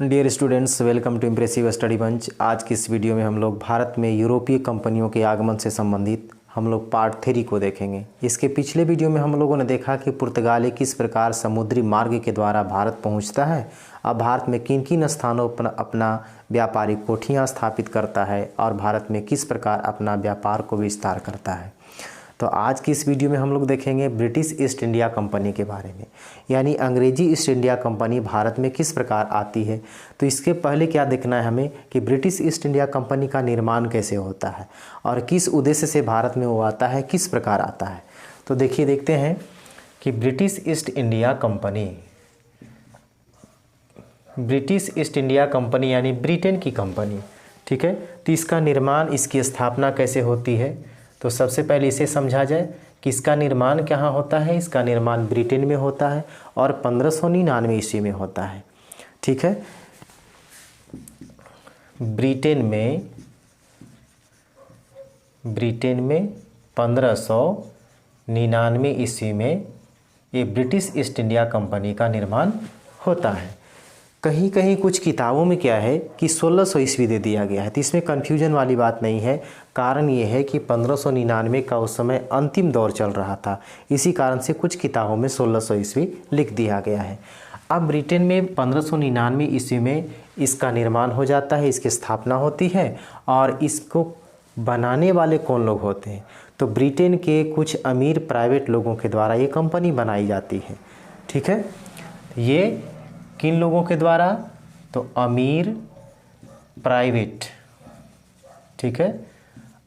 Dear students, welcome to impressive study bunch. आज की इस वीडियो में हम लोग भारत में यूरोपीय कंपनियों के आगमन से संबंधित हम लोग पार्ट 3 को देखेंगे। इसके पिछले वीडियो में हम लोगों ने देखा कि पुर्तगाली किस प्रकार समुद्री मार्ग के द्वारा भारत पहुंचता है, अब भारत में किन किन स्थानों पर अपना व्यापारिक कोठियाँ स्थापित करता है और भारत में किस प्रकार अपना व्यापार को विस्तार करता है। तो आज की इस वीडियो में हम लोग देखेंगे ब्रिटिश ईस्ट इंडिया कंपनी के बारे में, यानी अंग्रेजी ईस्ट इंडिया कंपनी भारत में किस प्रकार आती है। तो इसके पहले क्या देखना है हमें कि ब्रिटिश ईस्ट इंडिया कंपनी का निर्माण कैसे होता है और किस उद्देश्य से भारत में वो आता है, किस प्रकार आता है। तो देखिए, देखते हैं कि ब्रिटिश ईस्ट इंडिया कंपनी यानी ब्रिटेन की कंपनी, ठीक है। तो इसका निर्माण, इसकी स्थापना कैसे होती है। तो सबसे पहले इसे समझा जाए कि इसका निर्माण कहाँ होता है। इसका निर्माण ब्रिटेन में होता है और 1599 ईस्वी में होता है, ठीक है। ब्रिटेन में 1599 ईस्वी में ये ब्रिटिश ईस्ट इंडिया कंपनी का निर्माण होता है। कहीं कहीं कुछ किताबों में क्या है कि 1600 ईस्वी दे दिया गया है, तो इसमें कन्फ्यूजन वाली बात नहीं है। कारण ये है कि 1599 का उस समय अंतिम दौर चल रहा था, इसी कारण से कुछ किताबों में 1600 ईस्वी लिख दिया गया है। अब ब्रिटेन में 1599 ईस्वी में इसका निर्माण हो जाता है, इसकी स्थापना होती है। और इसको बनाने वाले कौन लोग होते हैं, तो ब्रिटेन के कुछ अमीर प्राइवेट लोगों के द्वारा ये कंपनी बनाई जाती है, ठीक है। ये किन लोगों के द्वारा, तो अमीर प्राइवेट, ठीक है,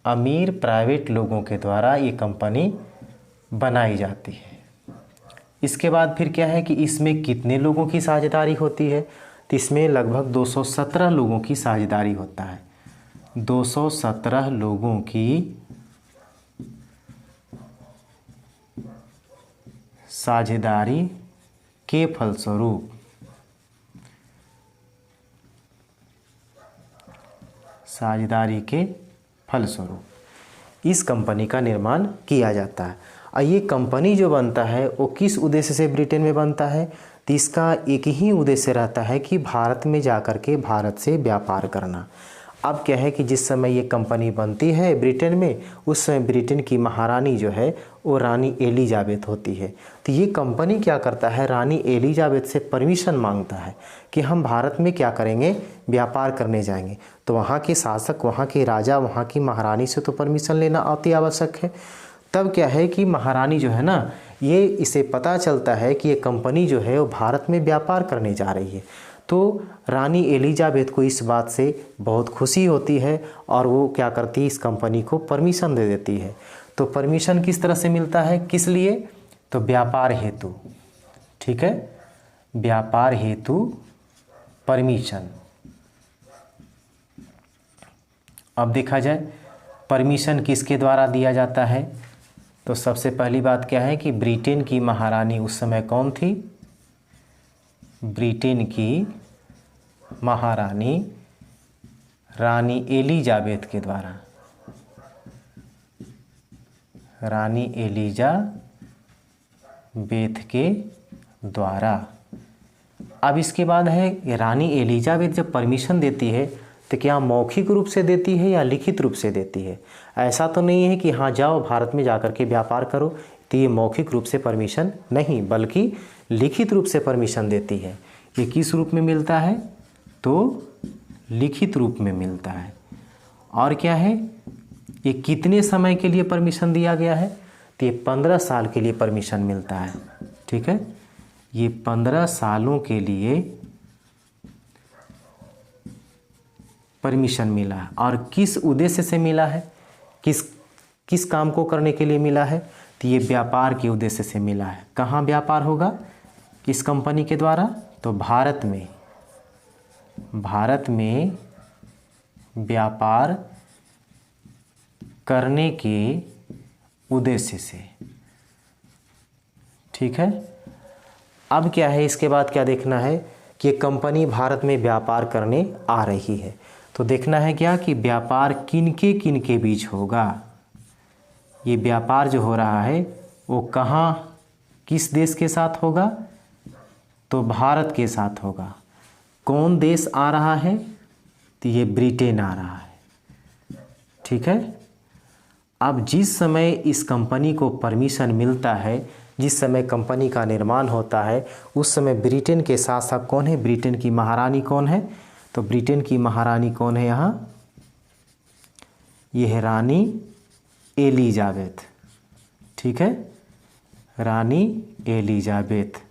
अमीर प्राइवेट लोगों के द्वारा ये कंपनी बनाई जाती है। इसके बाद फिर क्या है कि इसमें कितने लोगों की साझेदारी होती है, तो इसमें लगभग 217 लोगों की साझेदारी होता है। 217 लोगों की साझेदारी के फलस्वरूप इस कंपनी का निर्माण किया जाता है। और ये कंपनी जो बनता है वो किस उद्देश्य से ब्रिटेन में बनता है, तो इसका एक ही उद्देश्य रहता है कि भारत में जाकर के भारत से व्यापार करना। अब क्या है कि जिस समय ये कंपनी बनती है ब्रिटेन में, उस समय ब्रिटेन की महारानी जो है वो रानी एलिजाबेथ होती है। तो ये कंपनी क्या करता है, रानी एलिजाबेथ से परमिशन मांगता है कि हम भारत में क्या करेंगे, व्यापार करने जाएंगे। तो वहाँ के शासक, वहाँ के राजा, वहाँ की महारानी से तो परमिशन लेना अति आवश्यक है। तब क्या है कि महारानी जो है ना, ये इसे पता चलता है कि ये कंपनी जो है वो भारत में व्यापार करने जा रही है। तो रानी एलिजाबेथ को इस बात से बहुत खुशी होती है और वो क्या करती है, इस कंपनी को परमिशन दे देती है। तो परमिशन किस तरह से मिलता है, किस लिए, तो व्यापार हेतु, ठीक है, व्यापार हेतु परमिशन। अब देखा जाए परमिशन किसके द्वारा दिया जाता है, तो सबसे पहली बात क्या है कि ब्रिटेन की महारानी उस समय कौन थी, ब्रिटेन की महारानी रानी एलिजाबेथ के द्वारा, रानी एलिजाबेथ के द्वारा। अब इसके बाद है रानी एलिजाबेथ जब परमिशन देती है तो क्या मौखिक रूप से देती है या लिखित रूप से देती है। ऐसा तो नहीं है कि हाँ जाओ भारत में जाकर के व्यापार करो, तो ये मौखिक रूप से परमिशन नहीं, बल्कि लिखित रूप से परमिशन देती है। ये किस रूप में मिलता है, तो लिखित रूप में मिलता है। और क्या है, ये कितने समय के लिए परमिशन दिया गया है, तो ये 15 साल के लिए परमिशन मिलता है, ठीक है। ये 15 सालों के लिए परमिशन मिला है। और किस उद्देश्य से मिला है, किस काम को करने के लिए मिला है, तो ये व्यापार के उद्देश्य से मिला है। कहाँ व्यापार होगा इस कंपनी के द्वारा, तो भारत में व्यापार करने के उद्देश्य से, ठीक है। अब क्या है, इसके बाद क्या देखना है कि कंपनी भारत में व्यापार करने आ रही है। तो देखना है क्या कि व्यापार किनके बीच होगा। ये व्यापार जो हो रहा है वो कहाँ, किस देश के साथ होगा, तो भारत के साथ होगा। कौन देश आ रहा है? तो ये ब्रिटेन आ रहा है। ठीक है। अब जिस समय इस कंपनी को परमिशन मिलता है, जिस समय कंपनी का निर्माण होता है, उस समय ब्रिटेन के शासक कौन है? ब्रिटेन की महारानी कौन है? तो ब्रिटेन की महारानी कौन है यहाँ? ये है रानी एलिजाबेथ। ठीक है, रानी एलिजाबेथ।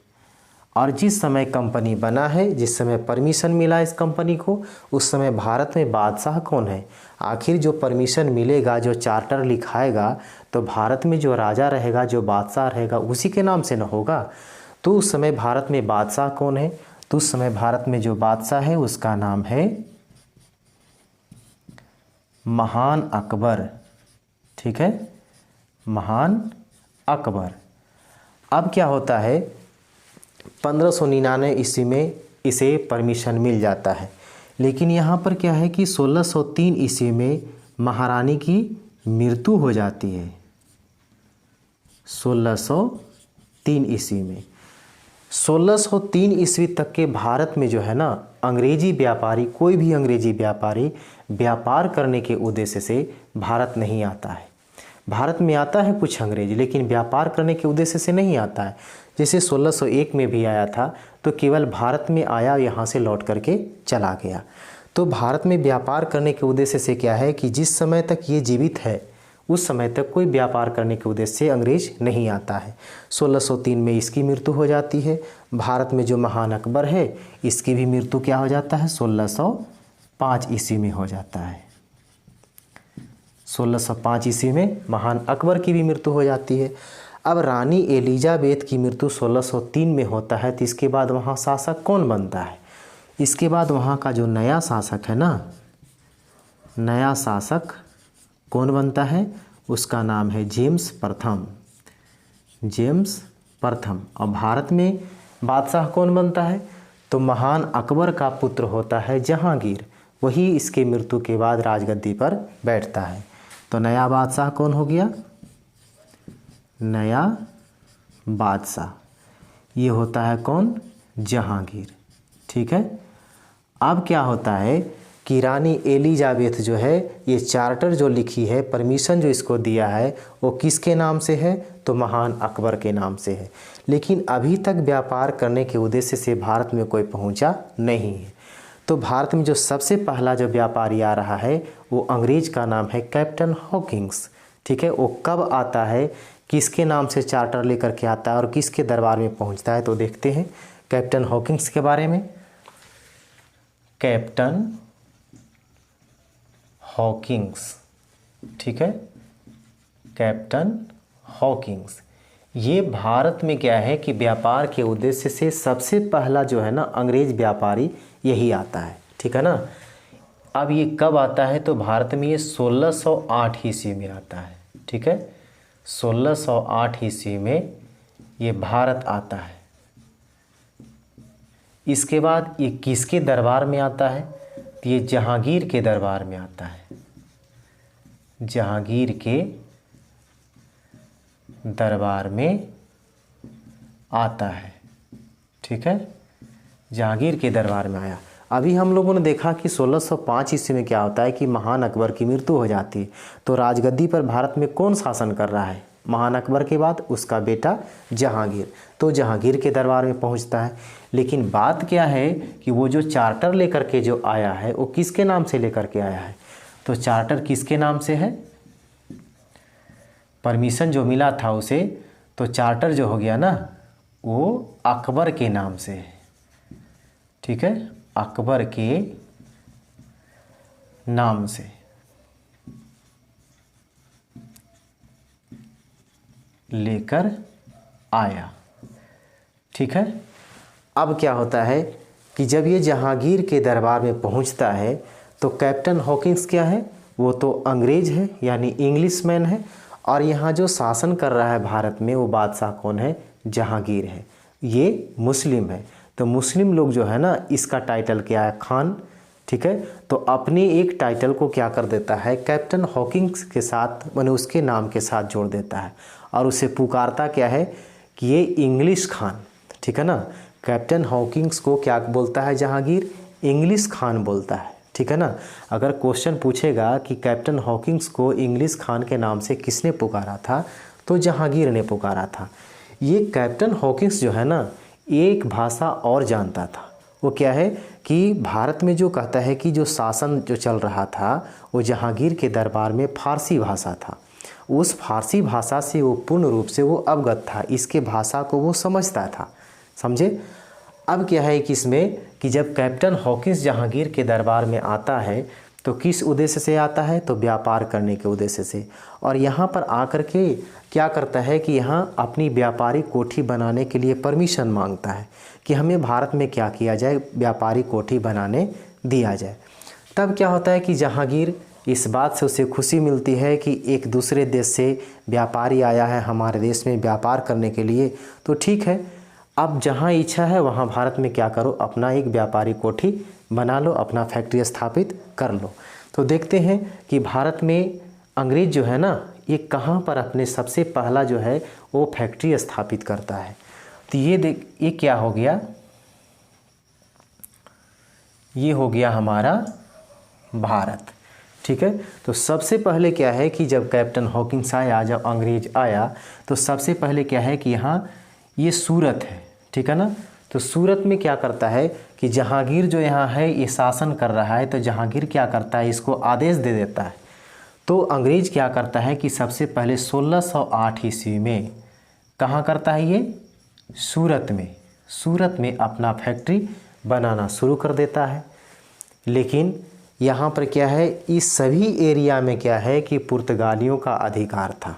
और जिस समय कंपनी बना है, जिस समय परमिशन मिला इस कंपनी को, उस समय भारत में बादशाह कौन है? आखिर जो परमिशन मिलेगा, जो चार्टर लिखाएगा, तो भारत में जो राजा रहेगा, जो बादशाह रहेगा, उसी के नाम से न होगा। तो उस समय भारत में बादशाह कौन है? तो उस समय भारत में जो बादशाह है उसका नाम है महान अकबर। ठीक है, महान अकबर। अब क्या होता है, 1599 ईस्वी में इसे परमिशन मिल जाता है। लेकिन यहाँ पर क्या है कि 1603 ईस्वी में महारानी की मृत्यु हो जाती है। 1603 ईस्वी में, 1603 ईस्वी तक के भारत में जो है ना, अंग्रेजी व्यापारी, कोई भी अंग्रेजी व्यापारी व्यापार करने के उद्देश्य से भारत नहीं आता है। भारत में आता है कुछ अंग्रेज, लेकिन व्यापार करने के उद्देश्य से नहीं आता है। जैसे 1601 में भी आया था तो केवल भारत में आया, यहाँ से लौट करके चला गया। तो भारत में व्यापार करने के उद्देश्य से क्या है कि जिस समय तक ये जीवित है उस समय तक कोई व्यापार करने के उद्देश्य से अंग्रेज नहीं आता है। 1603 में इसकी मृत्यु हो जाती है। भारत में जो महान अकबर है इसकी भी मृत्यु क्या हो जाता है? 1605 ईस्वी में हो जाता है। 1605 ईस्वी में महान अकबर की भी मृत्यु हो जाती है। अब रानी एलिजाबेथ की मृत्यु 1603 में होता है। तो इसके बाद वहाँ शासक कौन बनता है? इसके बाद वहाँ का जो नया शासक है ना, नया शासक कौन बनता है? उसका नाम है जेम्स प्रथम। जेम्स प्रथम। और भारत में बादशाह कौन बनता है? तो महान अकबर का पुत्र होता है जहांगीर। वही इसके मृत्यु के बाद राजगद्दी पर बैठता है। तो नया बादशाह कौन हो गया? नया बादशाह ये होता है कौन? जहांगीर। ठीक है। अब क्या होता है कि रानी एलिजाबेथ जो है, ये चार्टर जो लिखी है, परमिशन जो इसको दिया है, वो किसके नाम से है? तो महान अकबर के नाम से है। लेकिन अभी तक व्यापार करने के उद्देश्य से भारत में कोई पहुंचा नहीं है। तो भारत में जो सबसे पहला जो व्यापारी आ रहा है वो अंग्रेज का नाम है कैप्टन हॉकिंस। ठीक है। वो कब आता है, किसके नाम से चार्टर लेकर के आता है और किसके दरबार में पहुंचता है? तो देखते हैं कैप्टन हॉकिंस के बारे में। Captain Hawkins. ठीक है, कैप्टन हॉकिंस। ये भारत में क्या है कि व्यापार के उद्देश्य से सबसे पहला जो है ना अंग्रेज व्यापारी यही आता है। ठीक है ना। अब ये कब आता है? तो भारत में ये 1608 ईस्वी में आता है। ठीक है, 1608 ईस्वी में ये भारत आता है। इसके बाद ये किसके दरबार में आता है? तो ये जहांगीर के दरबार में आता है। जहांगीर के दरबार में आता है। ठीक है, जहांगीर के दरबार में आया। अभी हम लोगों ने देखा कि 1605 ईस्वी में क्या होता है कि महान अकबर की मृत्यु हो जाती है। तो राजगद्दी पर भारत में कौन शासन कर रहा है? महान अकबर के बाद उसका बेटा जहांगीर। तो जहांगीर के दरबार में पहुंचता है। लेकिन बात क्या है कि वो जो चार्टर लेकर के जो आया है वो किसके नाम से लेकर के आया है? तो चार्टर किसके नाम से है? परमिशन जो मिला था उसे, तो चार्टर जो हो गया ना वो अकबर के नाम से है। ठीक है, अकबर के नाम से लेकर आया। ठीक है। अब क्या होता है कि जब ये जहांगीर के दरबार में पहुंचता है तो कैप्टन हॉकिंस क्या है? वो तो अंग्रेज है, यानी इंग्लिशमैन है। और यहाँ जो शासन कर रहा है भारत में वो बादशाह कौन है? जहांगीर है। ये मुस्लिम है। तो मुस्लिम लोग जो है ना, इसका टाइटल क्या है? खान। ठीक है। तो अपने एक टाइटल को क्या कर देता है? कैप्टन हॉकिंस के साथ, माने उसके नाम के साथ जोड़ देता है और उसे पुकारता क्या है कि ये इंग्लिश खान। ठीक है ना। कैप्टन हॉकिंस को क्या बोलता है जहांगीर? इंग्लिश खान बोलता है, ठीक है ना। अगर क्वेश्चन पूछेगा कि कैप्टन हॉकिंस को इंग्लिश खान के नाम से किसने पुकारा था, तो जहांगीर ने पुकारा था। ये कैप्टन हॉकिंस जो है ना, एक भाषा और जानता था। वो क्या है कि भारत में जो कहता है कि जो शासन जो चल रहा था वो जहांगीर के दरबार में फ़ारसी भाषा था। उस फारसी भाषा से वो पूर्ण रूप से वो अवगत था, इसके भाषा को वो समझता था, समझे। अब क्या है कि इसमें कि जब कैप्टन हॉकिंस जहांगीर के दरबार में आता है तो किस उद्देश्य से आता है, तो व्यापार करने के उद्देश्य से। और यहाँ पर आकर के क्या करता है कि यहाँ अपनी व्यापारिक कोठी बनाने के लिए परमिशन मांगता है कि हमें भारत में क्या किया जाए, व्यापारिक कोठी बनाने दिया जाए। तब क्या होता है कि जहांगीर इस बात से उसे खुशी मिलती है कि एक दूसरे देश से व्यापारी आया है हमारे देश में व्यापार करने के लिए, तो ठीक है, अब जहाँ इच्छा है वहाँ भारत में क्या करो, अपना एक व्यापारिक कोठी बना लो, अपना फैक्ट्री स्थापित कर लो। तो देखते हैं कि भारत में अंग्रेज जो है ना, ये कहाँ पर अपने सबसे पहला जो है वो फैक्ट्री स्थापित करता है। तो ये क्या हो गया, ये हो गया हमारा भारत, ठीक है। तो सबसे पहले क्या है कि जब कैप्टन हॉकिंस आया, जब अंग्रेज आया, तो सबसे पहले क्या है कि यहाँ ये सूरत है, ठीक है ना। तो सूरत में क्या करता है कि जहांगीर जो यहाँ है ये शासन कर रहा है, तो जहांगीर क्या करता है, इसको आदेश दे देता है। तो अंग्रेज क्या करता है कि सबसे पहले 1608 ईस्वी में कहाँ करता है, ये सूरत में अपना फैक्ट्री बनाना शुरू कर देता है। लेकिन यहाँ पर क्या है, इस सभी एरिया में क्या है कि पुर्तगालियों का अधिकार था।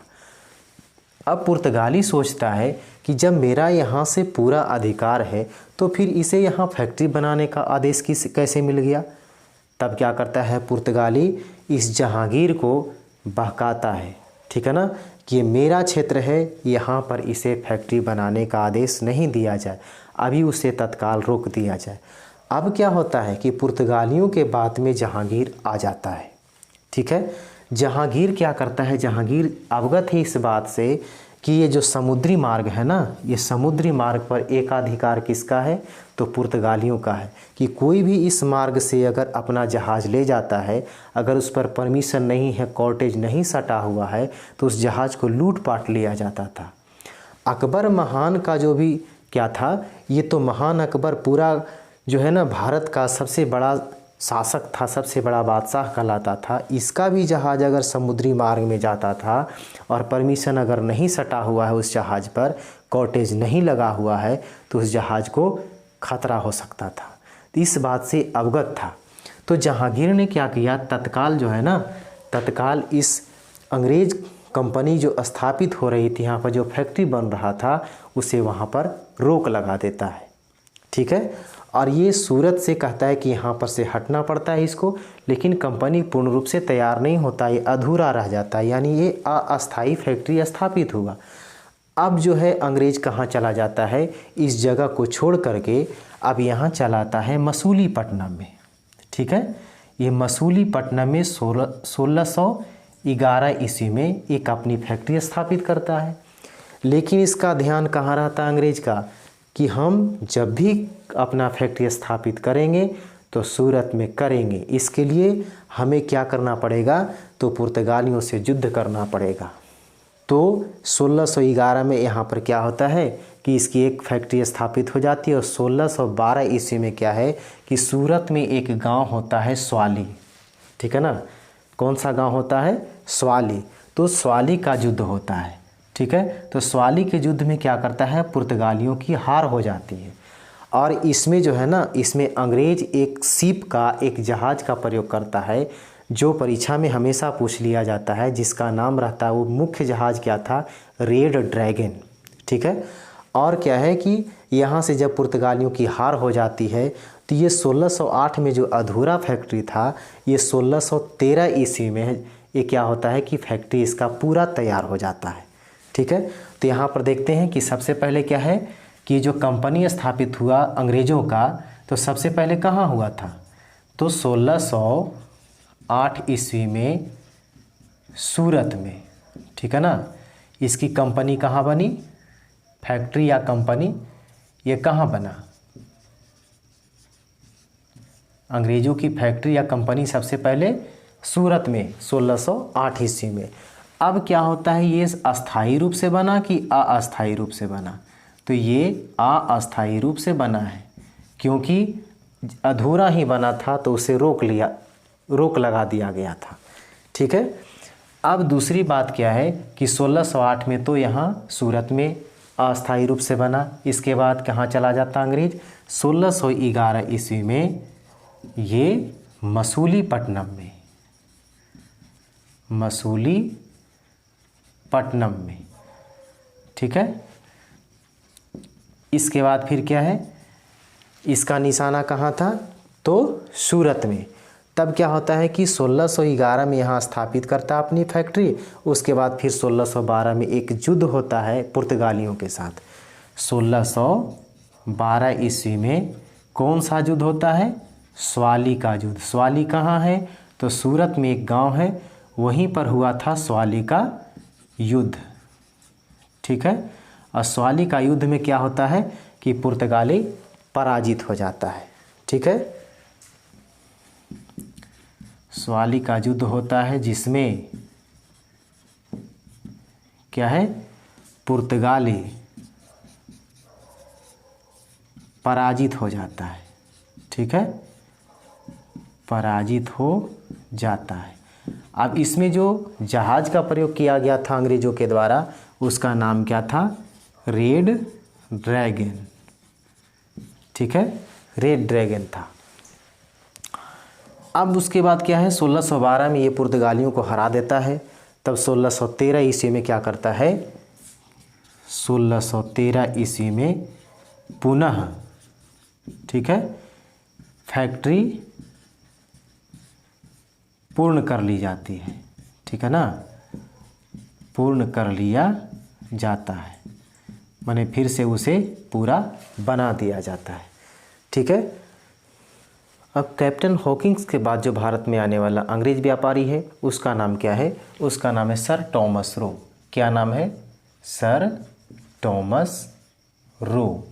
अब पुर्तगाली सोचता है कि जब मेरा यहाँ से पूरा अधिकार है तो फिर इसे यहाँ फैक्ट्री बनाने का आदेश कैसे मिल गया। तब क्या करता है पुर्तगाली, इस जहांगीर को बहकाता है, ठीक है ना, कि ये मेरा क्षेत्र है, यहाँ पर इसे फैक्ट्री बनाने का आदेश नहीं दिया जाए, अभी उसे तत्काल रोक दिया जाए। अब क्या होता है कि पुर्तगालियों के बात में जहांगीर आ जाता है, ठीक है। जहांगीर क्या करता है, जहांगीर अवगत है इस बात से कि ये जो समुद्री मार्ग है ना, ये समुद्री मार्ग पर एकाधिकार किसका है, तो पुर्तगालियों का है। कि कोई भी इस मार्ग से अगर अपना जहाज़ ले जाता है, अगर उस पर परमिशन नहीं है, कॉर्टेज नहीं सटा हुआ है, तो उस जहाज़ को लूट पाट लिया जाता था। अकबर महान का जो भी क्या था, ये तो महान अकबर पूरा जो है ना भारत का सबसे बड़ा शासक था, सबसे बड़ा बादशाह कहलाता था। इसका भी जहाज़ अगर समुद्री मार्ग में जाता था और परमिशन अगर नहीं सटा हुआ है, उस जहाज़ पर कॉर्टेज नहीं लगा हुआ है, तो उस जहाज़ को खतरा हो सकता था। तो इस बात से अवगत था। तो जहांगीर ने क्या किया, तत्काल जो है ना, तत्काल इस अंग्रेज कंपनी जो स्थापित हो रही थी, यहाँ पर जो फैक्ट्री बन रहा था, उसे वहाँ पर रोक लगा देता है, ठीक है। और ये सूरत से कहता है कि यहाँ पर से हटना पड़ता है इसको, लेकिन कंपनी पूर्ण रूप से तैयार नहीं होता, ये अधूरा रह जाता है, यानी ये अस्थायी फैक्ट्री स्थापित हुआ। अब जो है अंग्रेज कहाँ चला जाता है, इस जगह को छोड़ करके अब यहाँ चलाता है मसूलीपट्टनम में, ठीक है। ये मसूलीपट्टनम में 1611 ईस्वी में एक अपनी फैक्ट्री स्थापित करता है। लेकिन इसका ध्यान कहाँ रहता है अंग्रेज का, कि हम जब भी अपना फैक्ट्री स्थापित करेंगे तो सूरत में करेंगे, इसके लिए हमें क्या करना पड़ेगा, तो पुर्तगालियों से युद्ध करना पड़ेगा। तो 1611 में यहाँ पर क्या होता है कि इसकी एक फैक्ट्री स्थापित हो जाती है। और 1612 ईस्वी में क्या है कि सूरत में एक गांव होता है स्वाली, ठीक है ना। कौन सा गांव होता है, स्वाली। तो स्वाली का युद्ध होता है, ठीक है। तो स्वाली के युद्ध में क्या करता है, पुर्तगालियों की हार हो जाती है। और इसमें जो है ना, इसमें अंग्रेज एक शिप का, एक जहाज़ का प्रयोग करता है, जो परीक्षा में हमेशा पूछ लिया जाता है, जिसका नाम रहता है, वो मुख्य जहाज़ क्या था, रेड ड्रैगन, ठीक है। और क्या है कि यहाँ से जब पुर्तगालियों की हार हो जाती है, तो ये 1608 में जो अधूरा फैक्ट्री था, ये 1613 ईस्वी में ये क्या होता है कि फैक्ट्री इसका पूरा तैयार हो जाता है, ठीक है। तो यहाँ पर देखते हैं कि सबसे पहले क्या है कि जो कंपनी स्थापित हुआ अंग्रेज़ों का, तो सबसे पहले कहाँ हुआ था, तो 1608 ईस्वी में सूरत में, ठीक है ना। इसकी कंपनी कहाँ बनी, फैक्ट्री या कंपनी, ये कहाँ बना, अंग्रेज़ों की फैक्ट्री या कंपनी सबसे पहले सूरत में 1608 ईस्वी में। अब क्या होता है, ये अस्थायी रूप से बना कि अस्थायी रूप से बना? तो ये अस्थायी रूप से बना है, क्योंकि अधूरा ही बना था तो उसे रोक लगा दिया गया था। ठीक है। अब दूसरी बात क्या है कि 1608 में तो यहाँ सूरत में अस्थायी रूप से बना। इसके बाद कहाँ चला जाता अंग्रेज? 1611 ईस्वी में ये मसूलीपट्टनम में, ठीक है। इसके बाद फिर क्या है, इसका निशाना कहाँ था? तो सूरत में। तब क्या होता है कि 1611 में यहाँ स्थापित करता है अपनी फैक्ट्री। उसके बाद फिर 1612 में एक युद्ध होता है पुर्तगालियों के साथ। 1612 ईस्वी में कौन सा युद्ध होता है? स्वाली का युद्ध। स्वाली कहाँ है? तो सूरत में एक गांव है, वहीं पर हुआ था स्वाली का युद्ध। ठीक है। और स्वाली का युद्ध में क्या होता है कि पुर्तगाली पराजित हो जाता है। ठीक है। स्वाली का युद्ध होता है जिसमें क्या है, पुर्तगाली पराजित हो जाता है। ठीक है, पराजित हो जाता है। अब इसमें जो जहाज़ का प्रयोग किया गया था अंग्रेज़ों के द्वारा, उसका नाम क्या था? Red dragon. ठीक है, रेड ड्रैगन था। अब उसके बाद क्या है, 1612 में ये पुर्तगालियों को हरा देता है। तब 1613 ईस्वी में क्या करता है? 1613 ईस्वी में पुनः, ठीक है, फैक्ट्री पूर्ण कर ली जाती है। ठीक है ना, पूर्ण कर लिया जाता है, माने फिर से उसे पूरा बना दिया जाता है। ठीक है। अब कैप्टन हॉकिंस के बाद जो भारत में आने वाला अंग्रेज व्यापारी है, उसका नाम क्या है? उसका नाम है सर टॉमस रो। क्या नाम है? Sir Thomas Roe.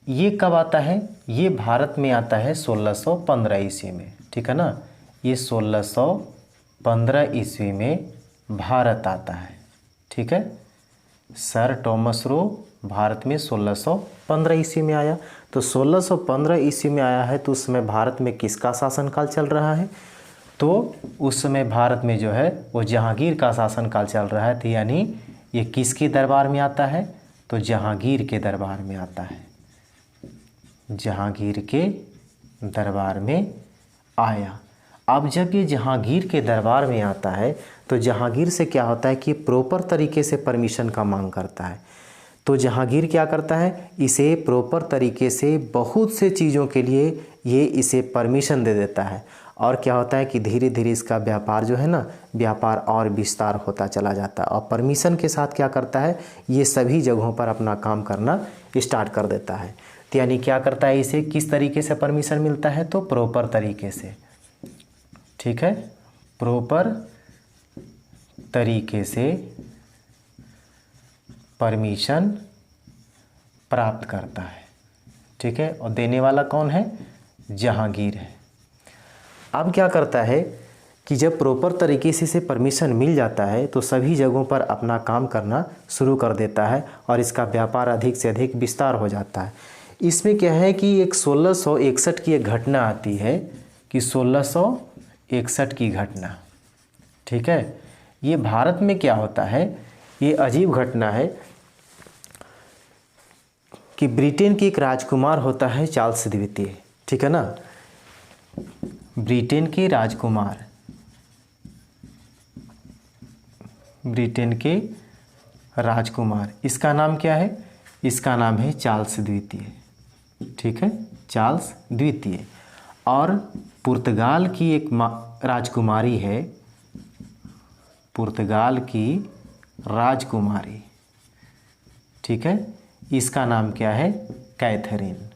ये कब आता है? ये भारत में आता है 1615 ईस्वी में। ठीक है ना, ये 1615 ईस्वी में भारत आता है। ठीक है, सर टॉमस रो भारत में 1615 ईस्वी में आया। तो 1615 ईस्वी में आया है तो उस समय भारत में किसका शासनकाल चल रहा है? तो उस समय भारत में जो है वो जहांगीर का शासनकाल चल रहा है। तो यानी ये किसके दरबार में आता है? तो जहांगीर के दरबार में आता है। जहांगीर के दरबार में आया। अब जब ये जहांगीर के दरबार में आता है तो जहांगीर से क्या होता है कि प्रॉपर तरीके से परमिशन का मांग करता है। तो जहांगीर क्या करता है? इसे प्रॉपर तरीके से बहुत से चीज़ों के लिए ये इसे परमिशन दे देता है। और क्या होता है कि धीरे धीरे इसका व्यापार जो है ना, व्यापार और विस्तार होता चला जाता है। और परमिशन के साथ क्या करता है, ये सभी जगहों पर अपना काम करना स्टार्ट कर देता है। तो यानी क्या करता है, इसे किस तरीके से परमिशन मिलता है? तो प्रॉपर तरीके से। ठीक है, प्रॉपर तरीके से परमिशन प्राप्त करता है। ठीक है, और देने वाला कौन है? जहांगीर है। अब क्या करता है कि जब प्रॉपर तरीके से इसे परमिशन मिल जाता है तो सभी जगहों पर अपना काम करना शुरू कर देता है और इसका व्यापार अधिक से अधिक विस्तार हो जाता है। इसमें क्या है कि एक 1661 की एक घटना आती है कि 1661 की घटना। ठीक है, ये भारत में क्या होता है, ये अजीब घटना है कि ब्रिटेन के एक राजकुमार होता है चार्ल्स द्वितीय। ठीक है ना, ब्रिटेन के राजकुमार, ब्रिटेन के राजकुमार, इसका नाम क्या है? इसका नाम है चार्ल्स द्वितीय। ठीक है, चार्ल्स द्वितीय। और पुर्तगाल की एक राजकुमारी है, पुर्तगाल की राजकुमारी। ठीक है, इसका नाम क्या है? कैथरीन।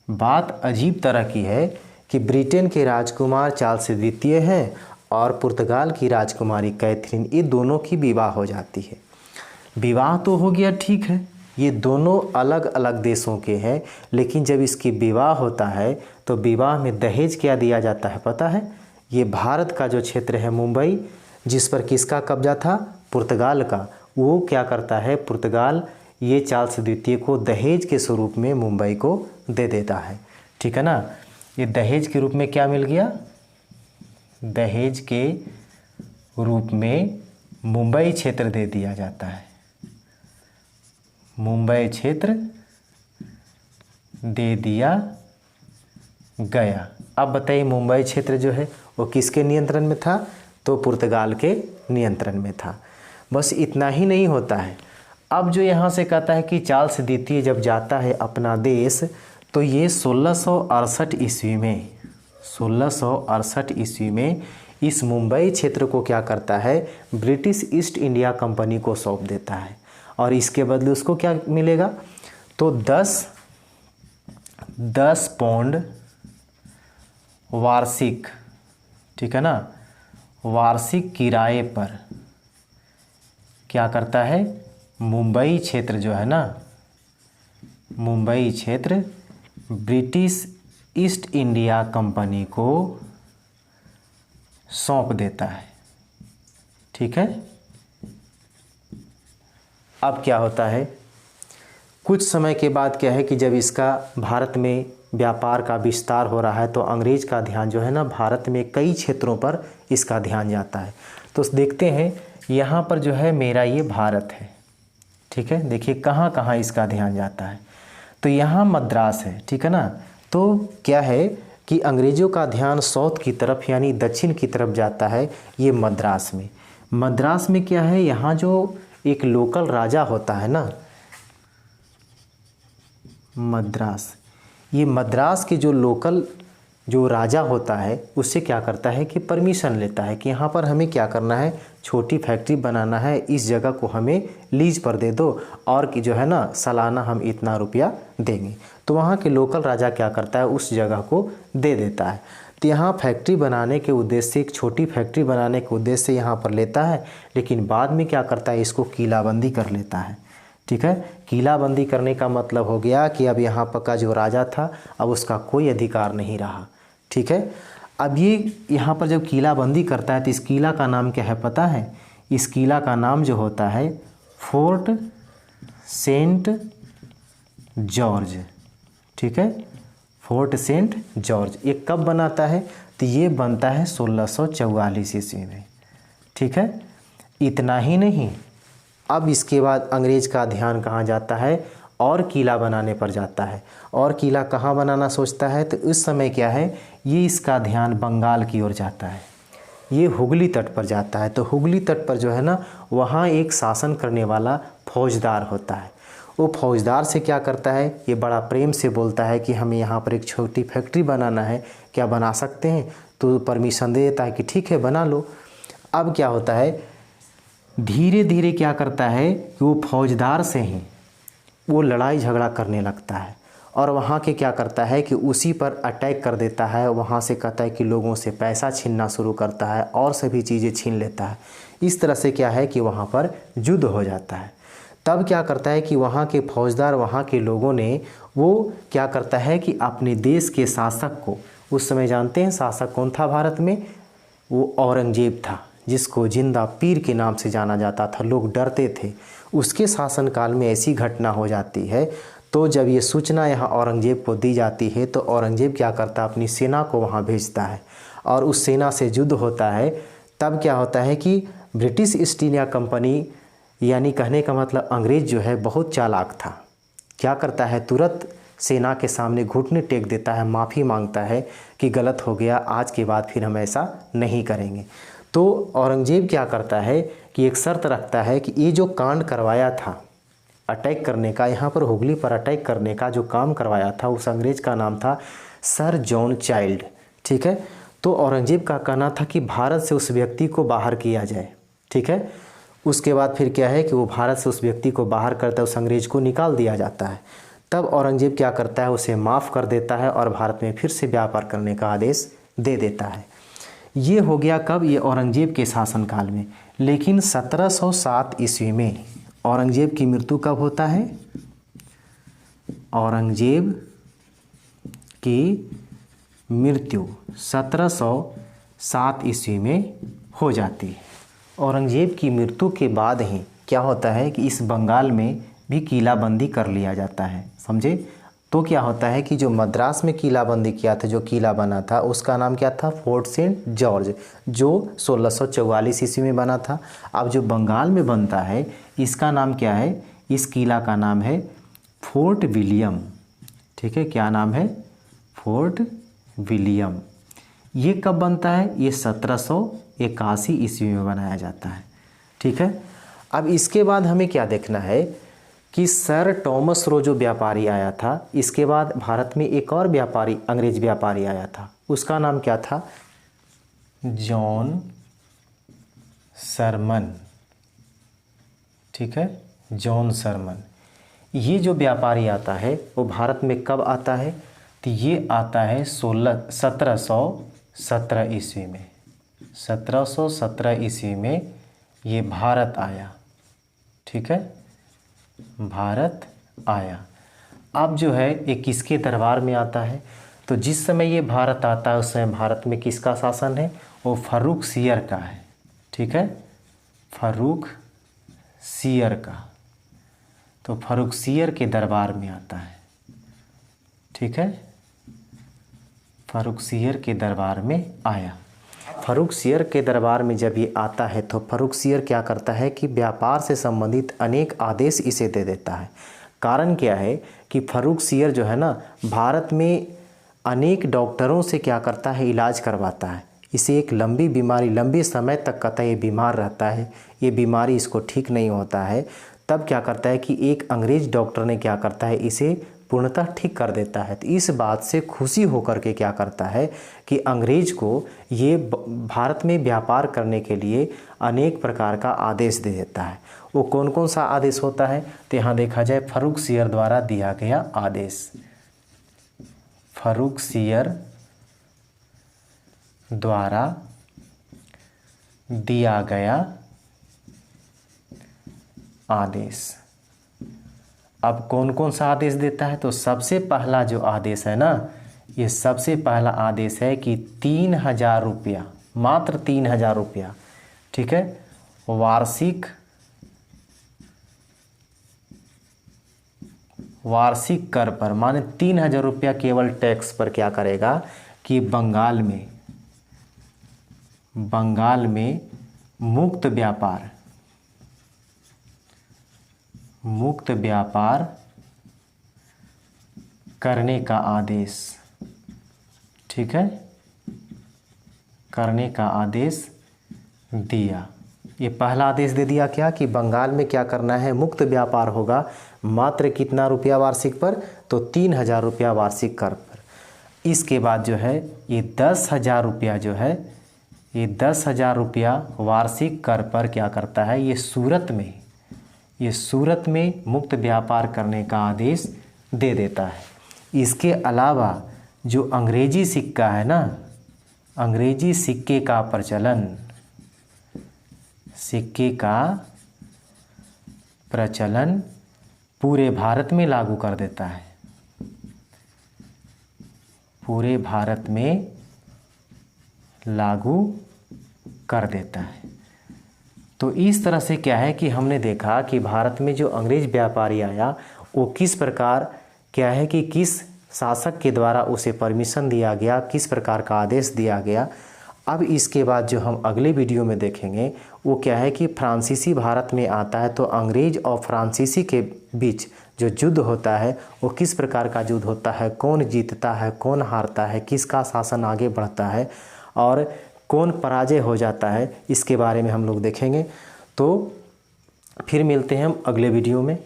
बात अजीब तरह की है कि ब्रिटेन के राजकुमार चार्ल्स द्वितीय हैं और पुर्तगाल की राजकुमारी कैथरीन, ये दोनों की विवाह हो जाती है। विवाह तो हो गया, ठीक है, ये दोनों अलग अलग देशों के हैं, लेकिन जब इसकी विवाह होता है तो विवाह में दहेज क्या दिया जाता है पता है? ये भारत का जो क्षेत्र है मुंबई, जिस पर किसका कब्जा था? पुर्तगाल का। वो क्या करता है, पुर्तगाल ये चार्ल्स द्वितीय को दहेज के स्वरूप में मुंबई को दे देता है। ठीक है ना। ये दहेज के रूप में क्या मिल गया? दहेज के रूप में मुंबई क्षेत्र दे दिया जाता है। मुंबई क्षेत्र दे दिया गया। अब बताइए मुंबई क्षेत्र जो है वो किसके नियंत्रण में था? तो पुर्तगाल के नियंत्रण में था। बस इतना ही नहीं होता है। अब जो यहाँ से कहता है कि चार्ल्स द्वितीय जब जाता है अपना देश, तो ये 1668 ईस्वी में 1668 ईस्वी में इस मुंबई क्षेत्र को क्या करता है? ब्रिटिश ईस्ट इंडिया कंपनी को सौंप देता है। और इसके बदले उसको क्या मिलेगा? तो 10 पौंड वार्षिक, ठीक है ना, वार्षिक किराए पर क्या करता है? मुंबई क्षेत्र जो है ना, मुंबई क्षेत्र ब्रिटिश ईस्ट इंडिया कंपनी को सौंप देता है। ठीक है। अब क्या होता है, कुछ समय के बाद क्या है कि जब इसका भारत में व्यापार का विस्तार हो रहा है तो अंग्रेज का ध्यान जो है ना भारत में कई क्षेत्रों पर इसका ध्यान जाता है। तो देखते हैं यहाँ पर जो है मेरा ये भारत है। ठीक है, देखिए कहाँ कहाँ इसका ध्यान जाता है। तो यहाँ मद्रास है, ठीक है ना। तो क्या है कि अंग्रेज़ों का ध्यान साउथ की तरफ यानी दक्षिण की तरफ जाता है, ये मद्रास में। मद्रास में क्या है, यहाँ जो एक लोकल राजा होता है ना, मद्रास, ये मद्रास के जो लोकल जो राजा होता है उससे क्या करता है कि परमिशन लेता है कि यहाँ पर हमें क्या करना है, छोटी फैक्ट्री बनाना है, इस जगह को हमें लीज पर दे दो और कि जो है ना सालाना हम इतना रुपया देंगे। तो वहाँ के लोकल राजा क्या करता है, उस जगह को दे देता है। तो यहाँ फैक्ट्री बनाने के उद्देश्य से, एक छोटी फैक्ट्री बनाने के उद्देश्य से यहाँ पर लेता है, लेकिन बाद में क्या करता है, इसको किलाबंदी कर लेता है। ठीक है, किलाबंदी करने का मतलब हो गया कि अब यहाँ पर का जो राजा था अब उसका कोई अधिकार नहीं रहा। ठीक है, अब ये यहाँ पर जब किलाबंदी करता है तो इस किला का नाम क्या है पता है? इस किला का नाम जो होता है फोर्ट सेंट जॉर्ज। ठीक है, फोर्ट सेंट जॉर्ज। ये कब बनाता है? तो ये बनता है 1644 ईस्वी में। ठीक है, इतना ही नहीं, अब इसके बाद अंग्रेज का ध्यान कहाँ जाता है, और किला बनाने पर जाता है। और किला कहाँ बनाना सोचता है? तो उस समय क्या है, ये इसका ध्यान बंगाल की ओर जाता है, ये हुगली तट पर जाता है। तो हुगली तट पर जो है ना, वहाँ एक शासन करने वाला फौजदार होता है। वो फौजदार से क्या करता है, ये बड़ा प्रेम से बोलता है कि हमें यहाँ पर एक छोटी फैक्ट्री बनाना है, क्या बना सकते हैं? तो परमिशन दे देता है कि ठीक है बना लो। अब क्या होता है, धीरे धीरे क्या करता है कि वो फौजदार से ही वो लड़ाई झगड़ा करने लगता है और वहाँ के क्या करता है कि उसी पर अटैक कर देता है। वहाँ से कहता है कि लोगों से पैसा छीनना शुरू करता है और सभी चीज़ें छीन लेता है। इस तरह से क्या है कि वहाँ पर युद्ध हो जाता है। तब क्या करता है कि वहाँ के फौजदार, वहाँ के लोगों ने वो क्या करता है कि अपने देश के शासक को, उस समय जानते हैं शासक कौन था भारत में? वो औरंगजेब था, जिसको जिंदा पीर के नाम से जाना जाता था, लोग डरते थे। उसके शासनकाल में ऐसी घटना हो जाती है। तो जब ये सूचना यहाँ औरंगजेब को दी जाती है तो औरंगजेब क्या करता है, अपनी सेना को वहाँ भेजता है और उस सेना से युद्ध होता है। तब क्या होता है कि ब्रिटिश ईस्ट इंडिया कंपनी, यानी कहने का मतलब अंग्रेज जो है बहुत चालाक था। क्या करता है, तुरंत सेना के सामने घुटने टेक देता है, माफ़ी मांगता है कि गलत हो गया, आज के बाद फिर हम ऐसा नहीं करेंगे। तो औरंगजेब क्या करता है कि एक शर्त रखता है कि ये जो कांड करवाया था अटैक करने का, यहाँ पर हुगली पर अटैक करने का जो काम करवाया था, उस अंग्रेज का नाम था सर जॉन चाइल्ड। ठीक है, तो औरंगजेब का कहना था कि भारत से उस व्यक्ति को बाहर किया जाए। ठीक है, उसके बाद फिर क्या है कि वो भारत से उस व्यक्ति को बाहर करता है, उस अंग्रेज को निकाल दिया जाता है। तब औरंगजेब क्या करता है, उसे माफ़ कर देता है और भारत में फिर से व्यापार करने का आदेश दे देता है। ये हो गया कब? ये औरंगजेब के शासनकाल में। लेकिन 1707 ईस्वी में औरंगजेब की मृत्यु कब होता है? औरंगजेब की मृत्यु 1707 ईस्वी में हो जाती है। औरंगजेब की मृत्यु के बाद ही क्या होता है कि इस बंगाल में भी किलाबंदी कर लिया जाता है, समझे। तो क्या होता है कि जो मद्रास में किलाबंदी किया था, जो किला बना था उसका नाम क्या था, फोर्ट सेंट जॉर्ज, जो 1644 ईस्वी में बना था। अब जो बंगाल में बनता है इसका नाम क्या है, इस किला का नाम है फोर्ट विलियम। ठीक है, क्या नाम है, फोर्ट विलियम। ये कब बनता है, ये 1781 ईस्वी में बनाया जाता है। ठीक है, अब इसके बाद हमें क्या देखना है कि सर टॉमस रो जो व्यापारी आया था, इसके बाद भारत में एक और व्यापारी, अंग्रेज व्यापारी आया था, उसका नाम क्या था, जॉन सरमन। ठीक है, जॉन सरमन। ये जो व्यापारी आता है वो भारत में कब आता है, तो ये आता है 1717 ईस्वी में। 1717 ईस्वी में ये भारत आया। ठीक है, भारत आया। अब जो है ये किसके दरबार में आता है, तो जिस समय ये भारत आता है उस समय भारत में किसका शासन है, वो फर्रुख सियर का है। ठीक है, फर्रुख सियर का, तो फर्रुख सियर के दरबार में आता है। ठीक है, फर्रुख सियर के दरबार में आया। फर्रुख सियर के दरबार में जब ये आता है तो फर्रुख सियर क्या करता है कि व्यापार से संबंधित अनेक आदेश इसे दे देता है। कारण क्या है कि फर्रुख सियर जो है ना, भारत में अनेक डॉक्टरों से क्या करता है, इलाज करवाता है। इसे एक लंबी बीमारी, लंबे समय तक कहता है ये बीमार रहता है, ये बीमारी इसको ठीक नहीं होता है। तब क्या करता है कि एक अंग्रेज डॉक्टर ने क्या करता है, इसे पूर्णतः ठीक कर देता है। तो इस बात से खुशी होकर के क्या करता है कि अंग्रेज को ये भारत में व्यापार करने के लिए अनेक प्रकार का आदेश दे देता है। वो कौन कौन सा आदेश होता है, तो यहाँ देखा जाए फर्रुख सियर द्वारा दिया गया आदेश, फर्रुख सियर द्वारा दिया गया आदेश। अब कौन कौन सा आदेश देता है, तो सबसे पहला जो आदेश है ना, ये सबसे पहला आदेश है कि 3000 रुपया, मात्र 3000 रुपया, ठीक है, वार्षिक कर पर, माने 3000 रुपया केवल टैक्स पर क्या करेगा कि बंगाल में मुक्त व्यापार करने का आदेश, ठीक है, करने का आदेश दिया। ये पहला आदेश दे दिया क्या कि बंगाल में क्या करना है, मुक्त व्यापार होगा, मात्र कितना रुपया वार्षिक पर, तो 3000 रुपया वार्षिक कर पर। इसके बाद जो है ये 10,000 रुपया जो है, ये 10,000 रुपया वार्षिक कर पर क्या करता है, ये सूरत में मुक्त व्यापार करने का आदेश दे देता है। इसके अलावा जो अंग्रेजी सिक्का है ना, अंग्रेजी सिक्के का प्रचलन पूरे भारत में लागू कर देता है, पूरे भारत में लागू कर देता है। तो इस तरह से क्या है कि हमने देखा कि भारत में जो अंग्रेज व्यापारी आया वो किस प्रकार क्या है कि किस शासक के द्वारा उसे परमिशन दिया गया, किस प्रकार का आदेश दिया गया। अब इसके बाद जो हम अगले वीडियो में देखेंगे वो क्या है कि फ्रांसीसी भारत में आता है, तो अंग्रेज और फ्रांसीसी के बीच जो युद्ध होता है वो किस प्रकार का युद्ध होता है, कौन जीतता है, कौन हारता है, किसका शासन आगे बढ़ता है और कौन पराजय हो जाता है, इसके बारे में हम लोग देखेंगे। तो फिर मिलते हैं हम अगले वीडियो में।